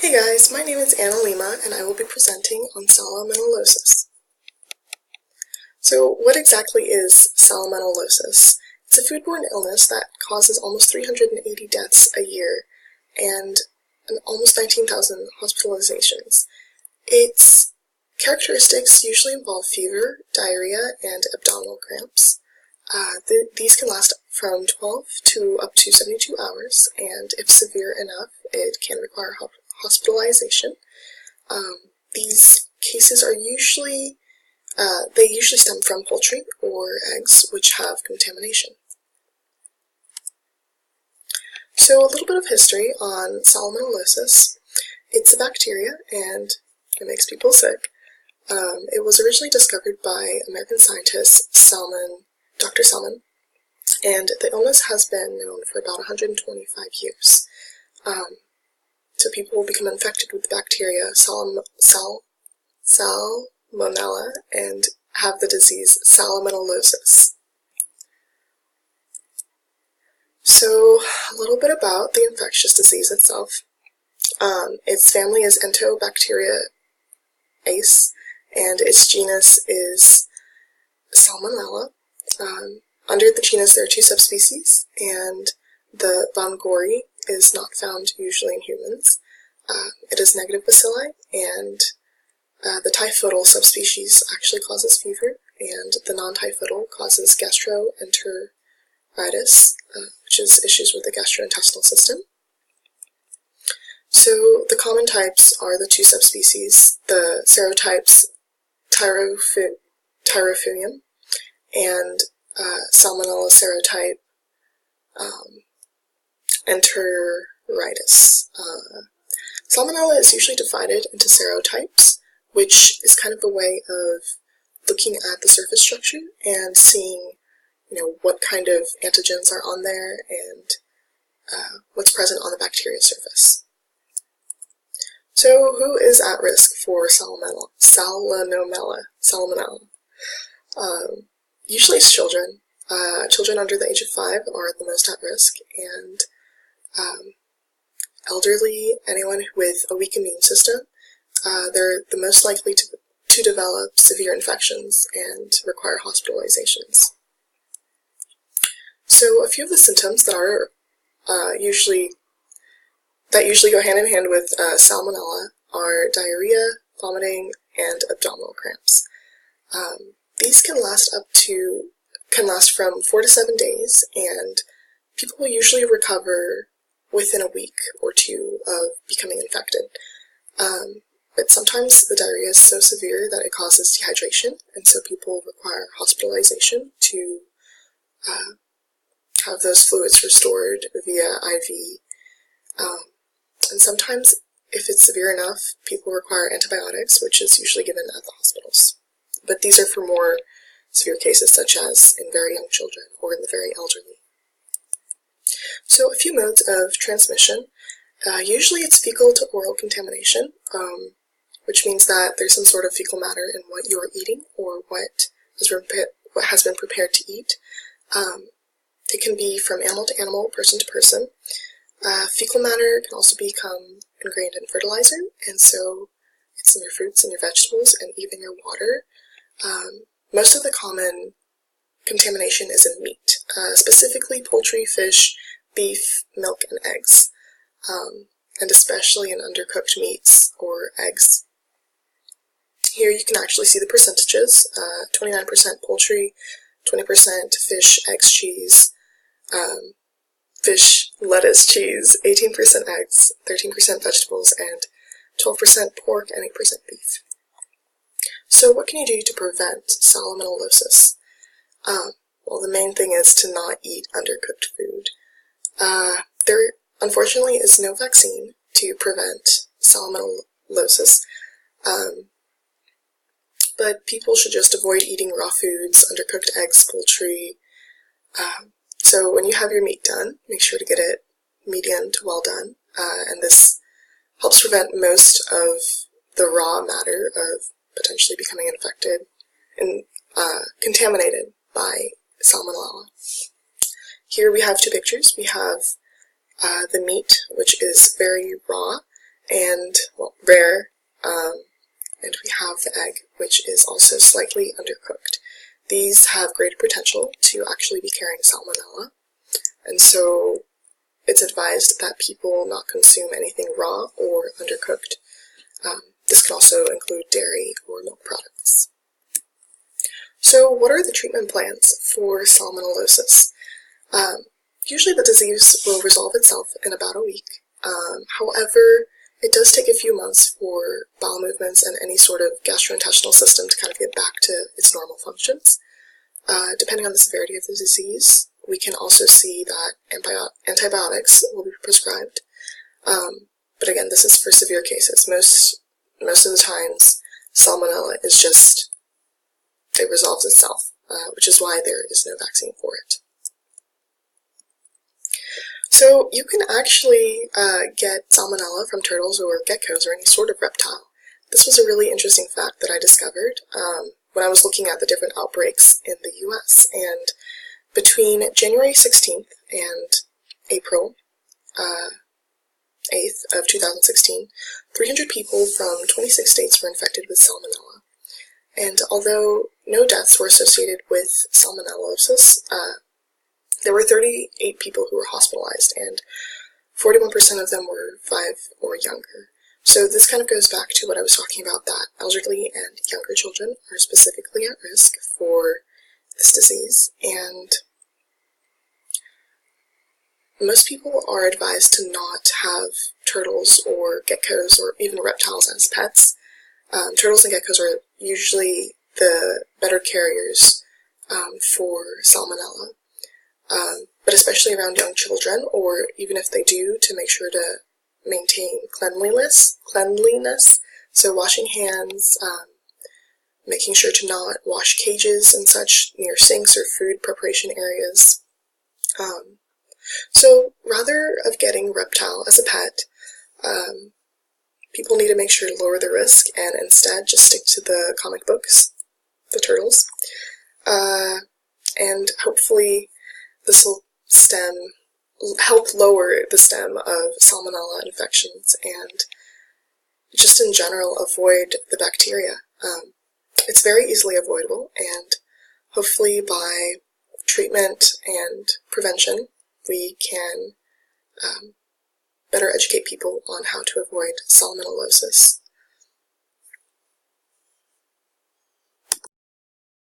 Hey guys, my name is Anna Lima and I will be presenting on salmonellosis. So what exactly is salmonellosis? It's a foodborne illness that causes almost 380 deaths a year and almost 19,000 hospitalizations. Its characteristics usually involve fever, diarrhea, and abdominal cramps. These can last from 12 to up to 72 hours, and if severe enough, it can require hospitalization. These cases are usually stem from poultry or eggs which have contamination. So a little bit of history on salmonellosis. It's a bacteria and it makes people sick. It was originally discovered by American scientist Dr. Salmon, and the illness has been known for about 125 years. So people will become infected with the bacteria Salmonella and have the disease salmonellosis. So a little bit about the infectious disease itself. Its family is Enterobacteriaceae, and its genus is Salmonella. Under the genus there are two subspecies, and the von Gori is not found usually in humans. It is negative bacilli, and the typhidal subspecies actually causes fever, and the non-typhidal causes gastroenteritis, which is issues with the gastrointestinal system. So the common types are the two subspecies, the serotypes Tyrophium and Salmonella serotype enteritis. Salmonella is usually divided into serotypes, which is kind of a way of looking at the surface structure and seeing, what kind of antigens are on there and what's present on the bacteria surface. So who is at risk for salmonella? Usually it's children. Children under the age of 5 are the most at risk, and elderly, anyone with a weak immune system, they're the most likely to develop severe infections and require hospitalizations. So a few of the symptoms that are usually go hand in hand with salmonella are diarrhea, vomiting, and abdominal cramps. These can last from 4 to 7 days, and people will usually recover within a week or two of becoming infected. But sometimes the diarrhea is so severe that it causes dehydration, and so people require hospitalization to have those fluids restored via IV. And sometimes, if it's severe enough, people require antibiotics, which is usually given at the hospitals. But these are for more severe cases, such as in very young children or in the very elderly. So a few modes of transmission. Usually it's fecal to oral contamination, which means that there's some sort of fecal matter in what you're eating or what has been prepared to eat. It can be from animal to animal, person to person. Fecal matter can also become ingrained in fertilizer, and so it's in your fruits and your vegetables and even your water. Most of the common contamination is in meat, specifically poultry, fish, beef, milk, and eggs, and especially in undercooked meats or eggs. Here you can actually see the percentages, 29% poultry, 20% fish, eggs, cheese, fish, lettuce, cheese, 18% eggs, 13% vegetables, and 12% pork, and 8% beef. So what can you do to prevent salmonellosis? Well, the main thing is to not eat undercooked food. There, unfortunately, is no vaccine to prevent salmonellosis, but people should just avoid eating raw foods, undercooked eggs, poultry. So when you have your meat done, make sure to get it medium to well done, and this helps prevent most of the raw matter of potentially becoming infected and contaminated by salmonella. Here we have two pictures. We have the meat, which is very raw, and, well, rare, and we have the egg, which is also slightly undercooked. These have greater potential to actually be carrying salmonella, and so it's advised that people not consume anything raw or undercooked. This can also include dairy or milk products. So what are the treatment plans for salmonellosis? Usually the disease will resolve itself in about a week. However, it does take a few months for bowel movements and any sort of gastrointestinal system to kind of get back to its normal functions. Depending on the severity of the disease, we can also see that antibiotics will be prescribed. But again, this is for severe cases. Most of the times, salmonella is just, it resolves itself, which is why there is no vaccine for it. So you can actually get salmonella from turtles or geckos or any sort of reptile. This was a really interesting fact that I discovered when I was looking at the different outbreaks in the US. And between January 16th and April 8th of 2016, 300 people from 26 states were infected with salmonella. And although no deaths were associated with salmonellosis, there were 38 people who were hospitalized, and 41% of them were 5 or younger. So this kind of goes back to what I was talking about, that elderly and younger children are specifically at risk for this disease, and most people are advised to not have turtles or geckos or even reptiles as pets. Turtles and geckos are usually the better carriers for salmonella. But especially around young children, or even if they do, to make sure to maintain cleanliness. So washing hands, making sure to not wash cages and such near sinks or food preparation areas. So rather of getting reptile as a pet, people need to make sure to lower the risk and instead just stick to the comic books, the turtles. And hopefully this will help lower the stem of salmonella infections and just in general avoid the bacteria. It's very easily avoidable, and hopefully by treatment and prevention we can better educate people on how to avoid salmonellosis.